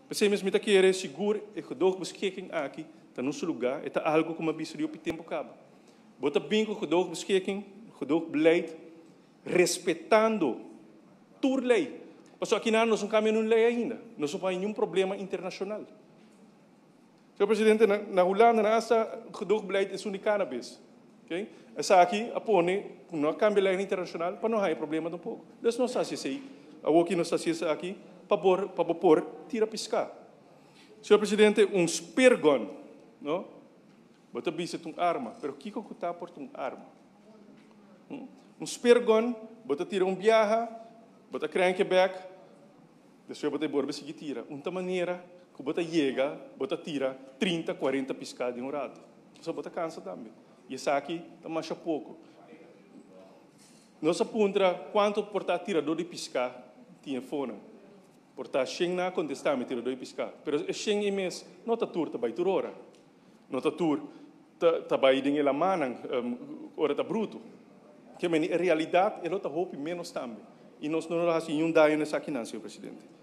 Você mesmo está querendo seguro e gedog beschikking aqui, está no seu lugar, é algo como aviso de tempo cabo. Bota bem com gedog beschikking, gedog beleid, respeitando toda lei. Mas aqui nós não caminhamos lei ainda, nós não temos nenhum problema internacional. Senhor Presidente, na Holanda, nessa gedog beleid é única cannabis. Okay? Essa aqui, apone, não cambia lei internacional, para não ter problema tampouco. Então, não está assim, a que não está assim aqui, para pôr, tira piscar. Senhor Presidente, pergon, não? Bota bisa uma arma, pero kiko kuta por uma arma. Pergon, bota tira viaja, bota crankback, depois bota borba se tira. Uma maneira que bota chega, bota tira 30, 40 piscar de rato. Só bota cansa também. E essa aqui está mais pouco. Nós aponta quanto portar tirador de piscar tinha fona. Portar Schengen na contestar tirador de piscar. Pero Schengen e mês não está tur, está baitur hora. Não está tur, está baiding ela manang, hora está bruto. Que a realidade é outra roupa menos também. E nós não há assim daí nessa aqui não, senhor presidente.